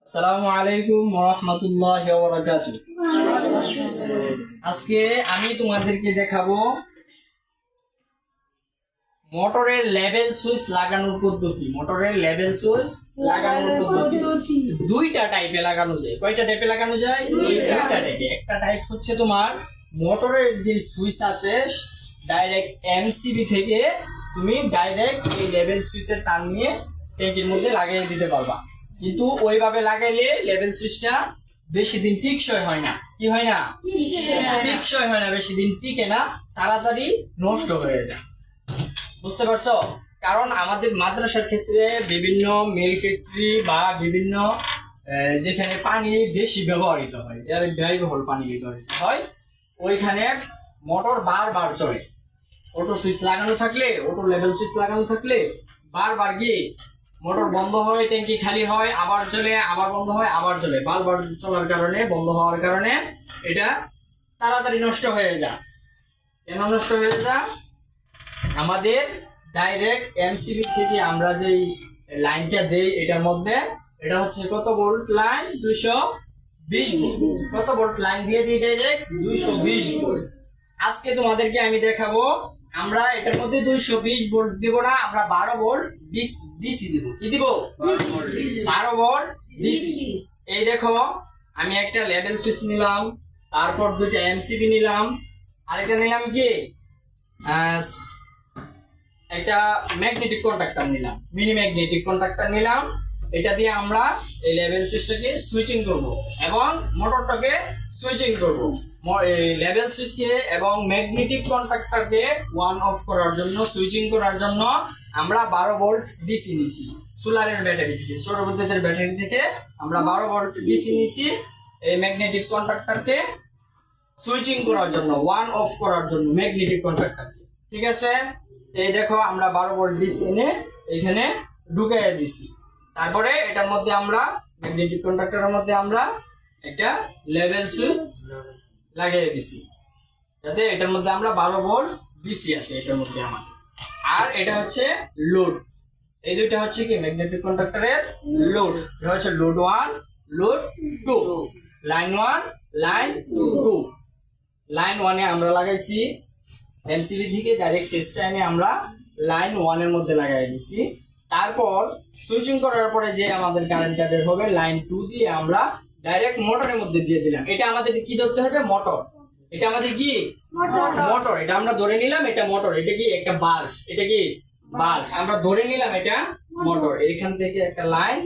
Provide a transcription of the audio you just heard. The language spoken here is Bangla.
আসসালামু আলাইকুম ওয়া রাহমাতুল্লাহি ওয়া বারাকাতুহু। আজকে আমি তোমাদেরকে দেখাবো মোটরের লেভেল সুইচ লাগানোর পদ্ধতি। মোটরের লেভেল সুইচ লাগানোর পদ্ধতি দুইটা টাইপে লাগানো যায়। কয়টা টাইপে লাগানো যায়? দুইটা টাইপে। একটা টাইপ হচ্ছে তোমার মোটরের যে সুইচ আছে ডাইরেক্ট এমসিবি থেকে তুমি ডাইরেক্ট এই লেভেল সুইচের তার নিয়ে ট্যাঙ্কির মধ্যে লাগিয়ে দিতে পারবা, কিন্তু ওইভাবে লাগাইলে লেভেল সুইচটা বেশি দিন টিকসই হয় না। কি হয় না? টিকসই হয় না, বেশি দিন টিকে না, তাড়াতাড়ি নষ্ট হয়ে যায়। বুঝতে পারছো? কারণ আমাদের মাদ্রাসার ক্ষেত্রে বিভিন্ন মিল ফ্যাক্টরি বা বিভিন্ন যেখানে পানি বেশি ব্যবহৃত হয়, ব্যয়বহুল পানি ব্যবহৃত হয়, ওইখানে মোটর বারবার চলে। অটো সুইচ লাগানো থাকলে, অটো লেভেল সুইচ লাগানো থাকলে বারবার গিয়ে মোটর বন্ধ হয়, ট্যাঙ্কি খালি হয়, আবার চলে, আবার বন্ধ হয়, আবার চলে। বারবার চলার কারণে, বন্ধ হওয়ার কারণে এটা তাড়াতাড়ি নষ্ট হয়ে যায়। কেন নষ্ট হয়ে যায়? আমাদের ডাইরেক্ট এমসিবি থেকে আমরা যেই লাইনটা দেই এটার মধ্যে, এটা হচ্ছে কত ভোল্ট লাইন? 220 ভোল্ট। কত ভোল্ট লাইন দিয়ে দিই? Direct 220 volt. আজকে তোমাদেরকে আমি দেখাবো আমরা এটার মধ্যে 220 ভোল্ট দিব না, আমরা 12 ভোল্ট ডিসি দিব। কি দিব? 12 ভোল্ট ডিসি। এই দেখো, আমি একটা লেভেল সুইচ নিলাম, তারপর দুইটা এমসিবি নিলাম, আরেকটা নিলাম কি একটা ম্যাগনেটিক কন্ডাক্টর নিলাম, মিনি ম্যাগনেটিক কন্ডাক্টর নিলাম। এটা দিয়ে আমরা এই লেভেল সুইচটাকে সুইচিং করব এবং মোটরটাকে সুইচিং করব। এই লেভেল সুইচকে এবং ম্যাগনেটিক কন্ডাক্টরকে ওয়ান অফ করার জন্য, সুইচিং করার জন্য আমরা 12 ভোল্ট ডিসি নিছি সোলারের ব্যাটারি থেকে, সৌর বিদ্যুতের ব্যাটারি থেকে আমরা 12 ভোল্ট ডিসি নিছি এই ম্যাগনেটিক কন্ডাক্টরকে সুইচিং করার জন্য, ওয়ান অফ করার জন্য ম্যাগনেটিক কন্ডাক্টরকে। ঠিক আছে? এই দেখো, আমরা 12 ভোল্ট ডিসি এনে এখানে ঢুকাইয়া দিছি। তারপরে এটার মধ্যে আমরা ম্যাগনেটিক কন্ডাক্টরের মধ্যে আমরা একটা লেভেল সুইচ লাগিয়ে দিছি, যাতে এটার মধ্যে আমরা 12 ভোল্ট ডিসি আছে এটার মধ্যে আমাদের। আর এটা হচ্ছে লোড। এই দুইটা হচ্ছে কি ম্যাগনেটিক কন্ডাক্টরের লোড। এটা হচ্ছে load 1, load 2, line 1, line 2। Line 1 এ আমরা লাগাইছি এমসিবি থেকে ডাইরেক্ট ফেজটা এনে আমরা লাইন 1 এর মধ্যে লাগাই দিছি। তারপর সুইচিং করার পরে যে আমাদের কারেন্টটা বের হবে, লাইন 2 দিয়ে আমরা ডাইরেক্ট মোটরের মধ্যে দিয়ে দিলাম। এটা আমাদের কি ধরতে হবে? মোটর। এটা আমাদের কি? মোটর। এটা আমরা ধরে নিলাম এটা মোটর। এটা কি? একটা বাল্ব। এটা কি? বাল্ব। আমরা ধরে নিলাম এটা মোটর। এখান থেকে একটা লাইন